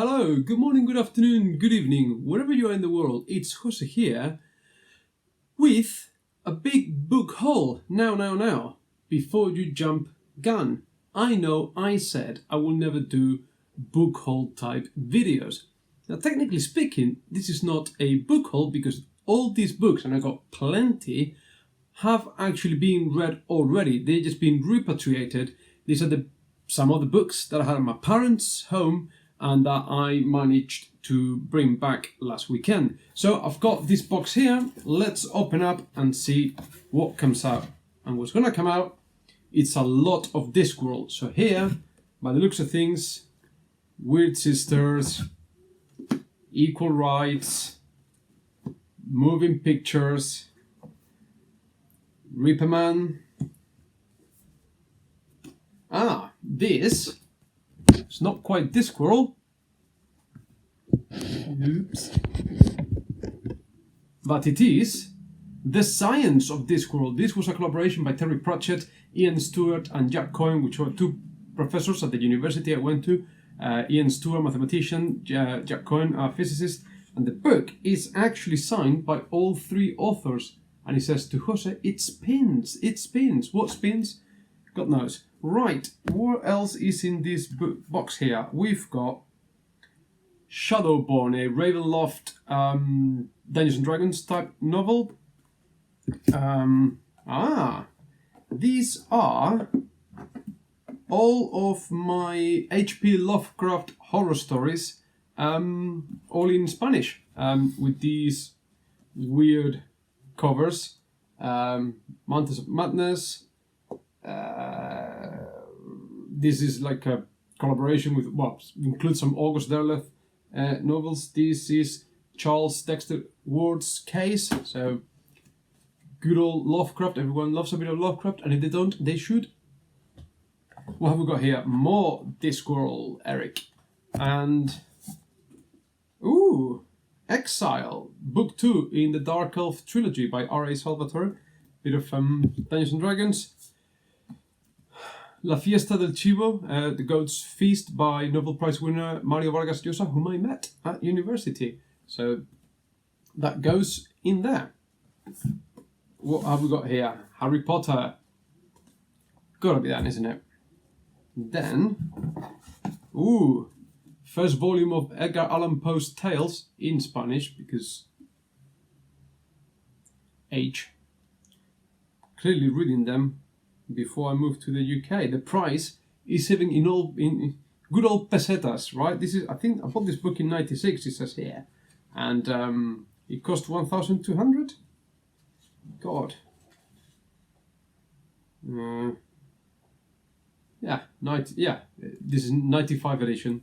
Hello, good morning, good afternoon, good evening, wherever you are in the world. It's Jose here with a big book haul. Now, before you jump gun. I know I said I will never do book haul type videos. Now, technically speaking, this is not a book haul because all these books, and I got plenty, have actually been read already. They've just been repatriated. These are some of the books that I had at my parents' home and that I managed to bring back last weekend. So I've got this box here. Let's open up and see what comes out. And what's gonna come out, it's a lot of Discworld. So here, by the looks of things, Weird Sisters, Equal Rights, Moving Pictures, Repaman. This it's not quite Discworld. Oops. But it is The Science of Discworld. This was a collaboration by Terry Pratchett, Ian Stewart and Jack Cohen, which were two professors at the university I went to. Ian Stewart, mathematician, Jack Cohen, a physicist. And the book is actually signed by all three authors. And he says to Jose, it spins. What spins? God knows. Right, what else is in this box here? We've got Shadowborn, a Ravenloft Dungeons and Dragons type novel. These are all of my H.P. Lovecraft horror stories, all in Spanish, with these weird covers. Mantis Madness. This is like a collaboration with, includes some August Derleth novels. This is Charles Dexter Ward's Case. So, good old Lovecraft. Everyone loves a bit of Lovecraft, and if they don't, they should. What have we got here? More Discworld, Eric. And, Exile, Book 2 in the Dark Elf Trilogy by R.A. Salvatore. Bit of Dungeons and Dragons. La Fiesta del Chivo, The Goat's Feast by Nobel Prize winner Mario Vargas Llosa, whom I met at university. So that goes in there. What have we got here? Harry Potter. Gotta be that, isn't it? Then, first volume of Edgar Allan Poe's Tales in Spanish, because age. Clearly reading them before I moved to the UK. The price is even in good old pesetas, right? This is, I think I bought this book in '96. It says here, and it cost 1,200. God. This is 95 edition.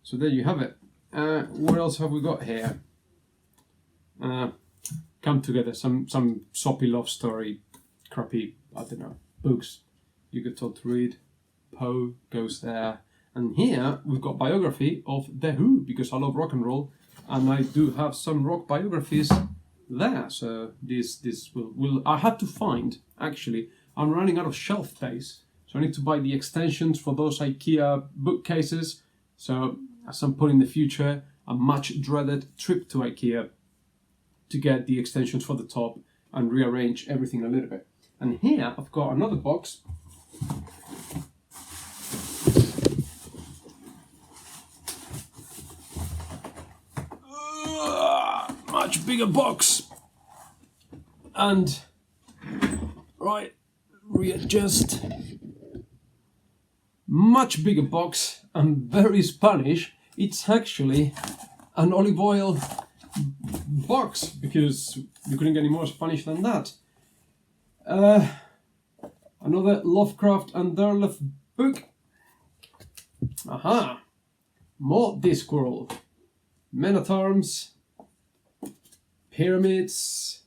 So there you have it. What else have we got here? Come Together, some soppy love story, crappy, I don't know, books you get told to read. Poe goes there. And here we've got biography of The Who, because I love rock and roll, and I do have some rock biographies there. So this will I had to find, actually, I'm running out of shelf space, so I need to buy the extensions for those IKEA bookcases. So at some point in the future, a much dreaded trip to IKEA to get the extensions for the top and rearrange everything a little bit. And here I've got another box. Much bigger box. And, right, readjust. Much bigger box and very Spanish. It's actually an olive oil box, because you couldn't get any more Spanish than that. Another Lovecraft and Derleth book. More Discworld. Men at Arms. Pyramids.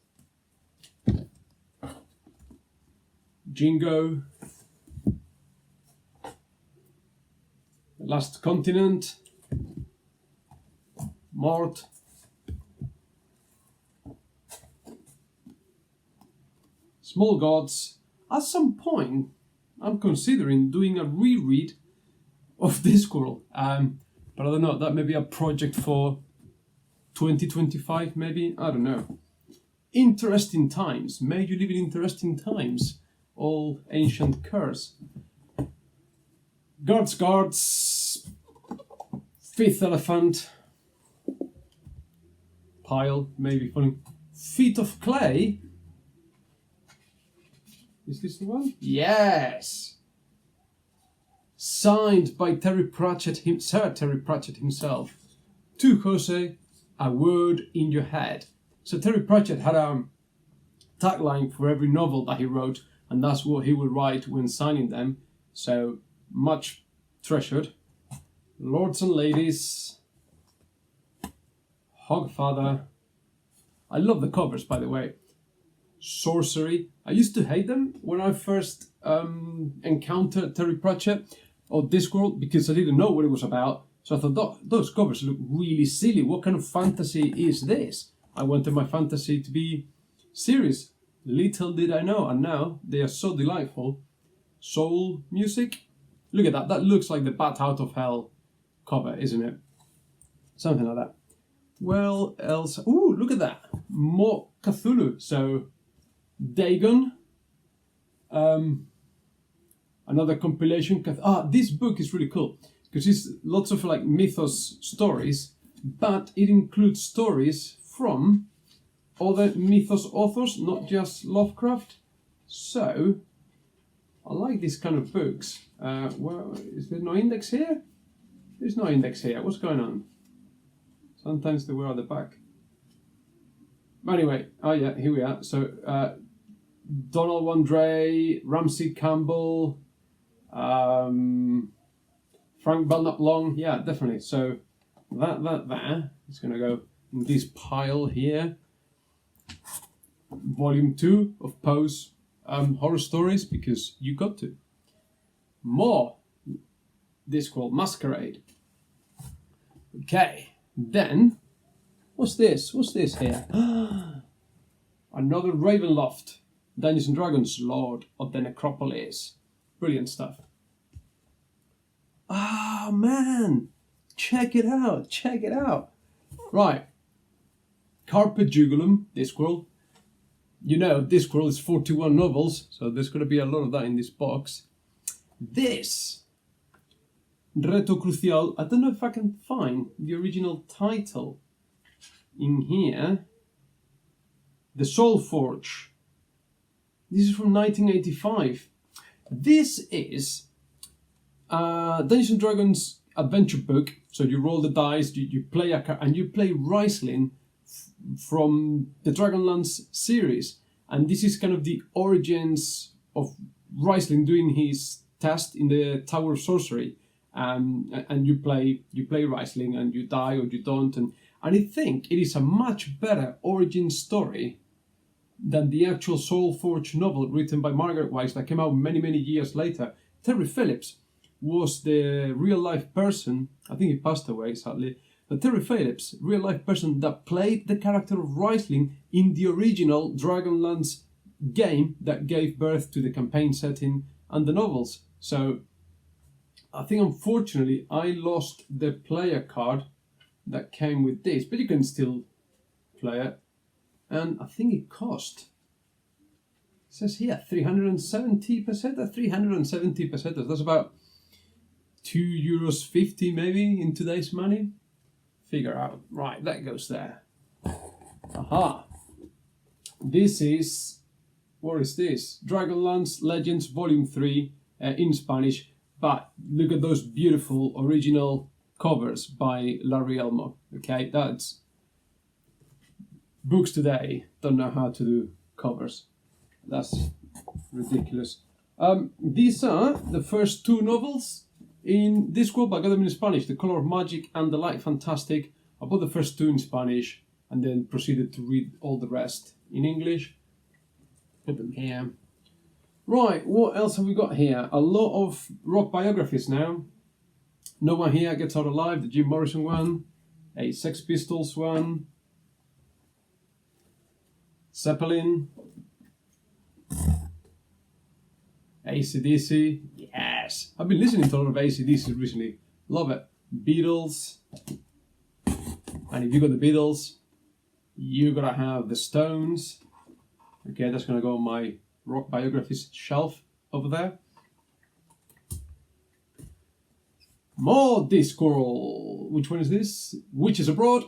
Jingo. The Last Continent. Mort. Small Gods. At some point, I'm considering doing a reread of Discworld. But I don't know, that may be a project for 2025 maybe, I don't know. Interesting times, may you live in interesting times. All ancient curse. Guards, fifth elephant, pile, maybe funny. Feet of clay. Is this the one? Yes! Signed by Sir Terry Pratchett himself. To Jose, a word in your head. So Terry Pratchett had a tagline for every novel that he wrote, and that's what he would write when signing them. So much treasured. Lords and ladies, Hogfather. I love the covers, by the way. Sorcery. I used to hate them when I first encountered Terry Pratchett or Discworld, because I didn't know what it was about. So I thought, those covers look really silly. What kind of fantasy is this? I wanted my fantasy to be serious. Little did I know, and now they are so delightful. Soul music. Look at that. That looks like the Bat Out of Hell cover, isn't it? Something like that. Well, else. Ooh, look at that. More Cthulhu. So, Dagon. Another compilation. This book is really cool because it's lots of like mythos stories, but it includes stories from other mythos authors, not just Lovecraft. So, I like these kind of books. Well, is there no index here? There's no index here. What's going on? Sometimes they were at the back. But anyway, oh yeah, here we are. So, Donald Wandrei, Ramsey Campbell, Frank Belknap Long. Yeah, definitely. So, that is going to go in this pile here. Volume 2 of Poe's horror stories, because you got to. More. This called Masquerade. Okay, then what's this? What's this here? Another Ravenloft, Dungeons and Dragons, Lord of the Necropolis. Brilliant stuff. Ah, man, check it out, check it out. Right, Carpe Jugulum, Discworld. You know, Discworld is 41 novels, so there's going to be a lot of that in this box. This, Reto Crucial, I don't know if I can find the original title in here. The Soulforge. This is from 1985. This is Dungeons and Dragons adventure book. So you roll the dice, you play and you play Riesling from the Dragonlance series, and this is kind of the origins of Riesling doing his test in the Tower of Sorcery, and you play Riesling and you die or you don't, and I think it is a much better origin story than the actual Soulforge novel written by Margaret Weis that came out many years later. Terry Phillips was the real life person. I think he passed away sadly. But Terry Phillips, real life person that played the character of Riesling in the original Dragonlance game that gave birth to the campaign setting and the novels. So I think unfortunately I lost the player card that came with this, but you can still play it. And I think it cost, it says here, 370 pesetas, 370 pesetas. That's about €2.50 maybe in today's money. Figure out. Right, that goes there. Aha. This is, what is this? Dragonlance Legends Volume 3 in Spanish. But look at those beautiful original covers by Larry Elmo. Okay, that's books today don't know how to do covers. That's ridiculous. These are the first two novels in Discworld, but I got them in Spanish. The Color of Magic and The Light Fantastic. I bought the first two in Spanish and then proceeded to read all the rest in English. Put them here. Right, what else have we got here? A lot of rock biographies now. No One Here Gets Out Alive, the Jim Morrison one. A Sex Pistols one. Zeppelin. AC/DC. Yes. I've been listening to a lot of AC/DC recently. Love it. Beatles. And if you got the Beatles, you gotta have the Stones. Okay, that's gonna go on my rock biographies shelf over there. More Discworld. Which one is this? Witches Abroad.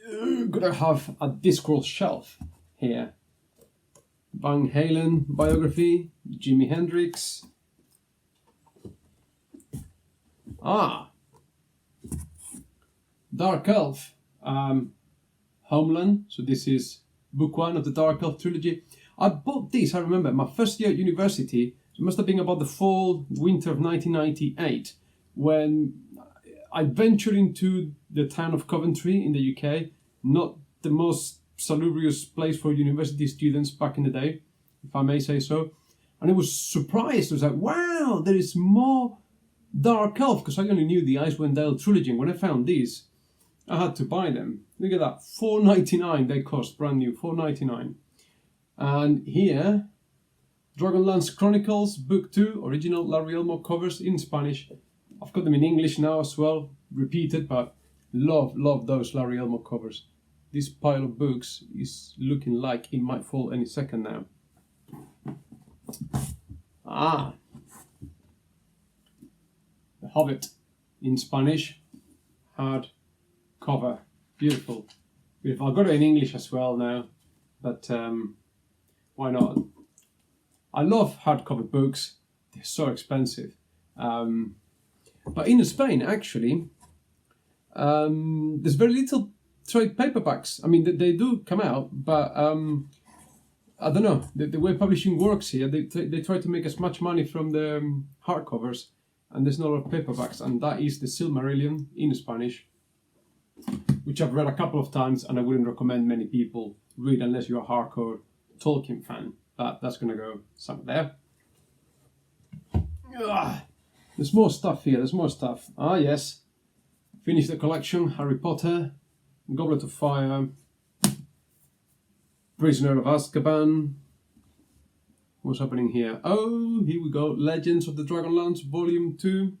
You're gonna have a Discworld shelf here. Van Halen biography, Jimi Hendrix. Dark Elf, Homeland. So this is book 1 of the Dark Elf trilogy. I bought this, I remember, my first year at university. It must have been about the fall, winter of 1998, when I ventured into the town of Coventry in the UK. Not the most salubrious place for university students back in the day, if I may say so. And I was surprised. I was like, wow, there is more Dark Elf, because I only knew the Icewind Dale trilogy. And when I found these, I had to buy them. Look at that, $4.99 they cost, brand new, $4.99. And here, Dragonlance Chronicles, Book 2, original Larry Elmo covers in Spanish. I've got them in English now as well, repeated, but love those Larry Elmo covers. This pile of books is looking like it might fall any second now. The Hobbit in Spanish, hard cover, beautiful. Beautiful. I've got it in English as well now, but why not? I love hardcover books. They're so expensive. But in Spain, actually, there's very little trade paperbacks. I mean, they do come out, but I don't know. The way publishing works here, they try to make as much money from the hardcovers, and there's not a lot of paperbacks, and that is the Silmarillion in Spanish, which I've read a couple of times, and I wouldn't recommend many people read unless you're a hardcore Tolkien fan. But that's gonna go somewhere there. There's more stuff here. There's more stuff. Ah, yes. Finish the collection. Harry Potter, Goblet of Fire, Prisoner of Azkaban. What's happening here? Oh, here we go. Legends of the Dragonlance, Volume 2.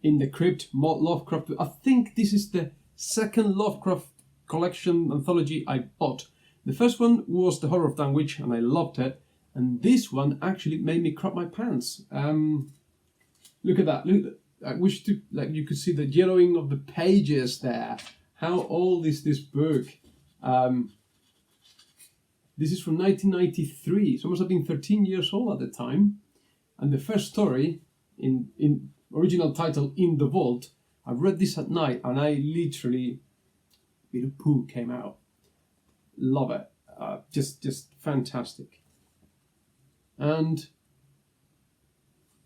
In the Crypt, Lovecraft. I think this is the second Lovecraft collection anthology I bought. The first one was The Horror of Dunwich, and I loved it. And this one actually made me crap my pants. Look at that. Look at that. I wish to, like, you could see the yellowing of the pages there. How old is this book? This is from 1993, so it must have been 13 years old at the time. And the first story, in original title, In the Vault, I read this at night, and I literally, a bit of poo came out. Love it. Just fantastic. And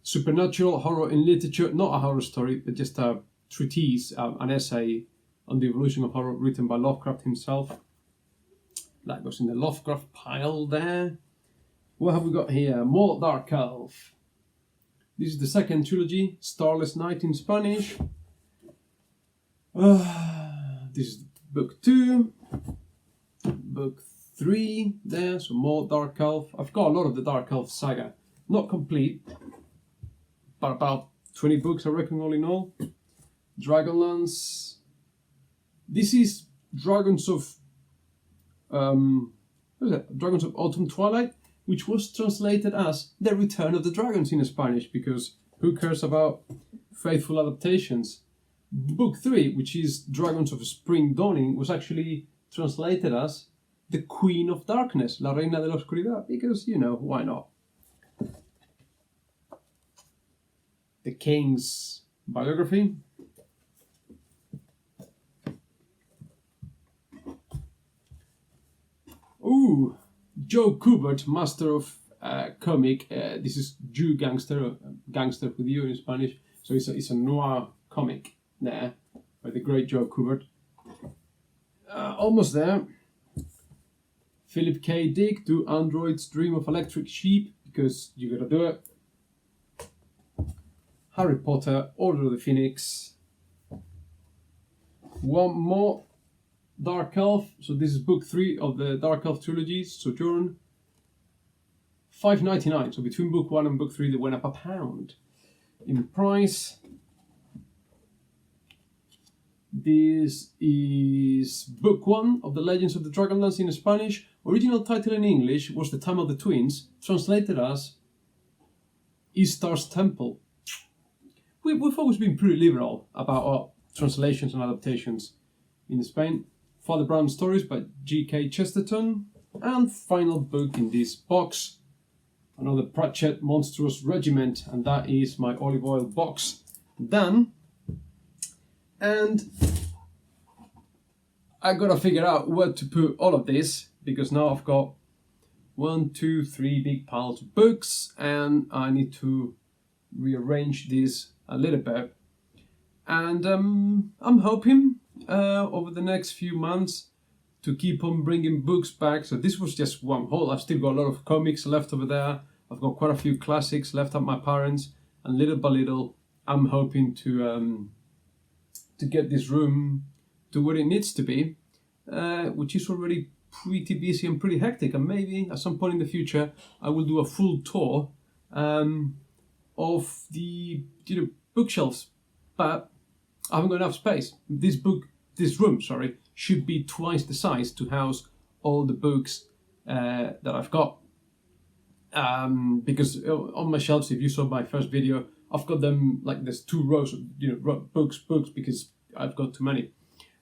Supernatural Horror in Literature, not a horror story, but just a treatise, an essay on the evolution of horror written by Lovecraft himself. That goes in the Lovecraft pile there. What have we got here? More Dark Elf. This is the second trilogy, Starless Night in Spanish. This is book 2. Book 3 there, so more Dark Elf. I've got a lot of the Dark Elf saga. Not complete, but about 20 books I reckon all in all. Dragonlance. This is Dragons of Dragons of Autumn Twilight, which was translated as The Return of the Dragons in Spanish, because who cares about faithful adaptations? Book 3, which is Dragons of Spring Dawning, was actually translated as The Queen of Darkness, La Reina de la Oscuridad, because, you know, why not? The King's biography. Ooh, Joe Kubert, master of comic. This is Jew Gangster, Gangster with you in Spanish. So it's a noir comic there by the great Joe Kubert. Almost there. Philip K. Dick, Do Androids Dream of Electric Sheep? Because you gotta do it. Harry Potter, Order of the Phoenix. One more Dark Elf. So this is book 3 of the Dark Elf trilogy, Sojourn, £5.99. So between book 1 and book 3 they went up £1 in price. This is book 1 of the Legends of the Dragonlance in Spanish. Original title in English was The Time of the Twins, translated as Istar's Temple. We've always been pretty liberal about our translations and adaptations in Spain. Father Brown Stories by G.K. Chesterton. And final book in this box, another Pratchett Monstrous Regiment, and that is my olive oil box done. And I gotta figure out where to put all of this, because now I've got 1, 2, 3 big piles of books, and I need to rearrange this a little bit. And I'm hoping over the next few months to keep on bringing books back. So this was just one haul. I've still got a lot of comics left over there. I've got quite a few classics left at my parents', and little by little I'm hoping to get this room to where it needs to be, which is already pretty busy and pretty hectic. And maybe at some point in the future I will do a full tour of the bookshelves, but I haven't got enough space. This room should be twice the size to house all the books that I've got, because on my shelves, if you saw my first video, I've got them like there's 2 rows of books because I've got too many.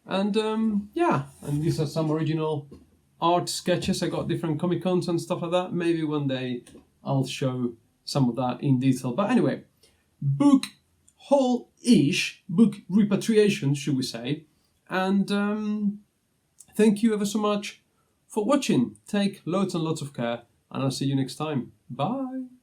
And yeah, and these are some original art sketches. I got different Comic Cons and stuff like that. Maybe one day I'll show some of that in detail. But anyway, book haul-ish, book repatriation, should we say. And thank you ever so much for watching. Take loads and lots of care, and I'll see you next time. Bye.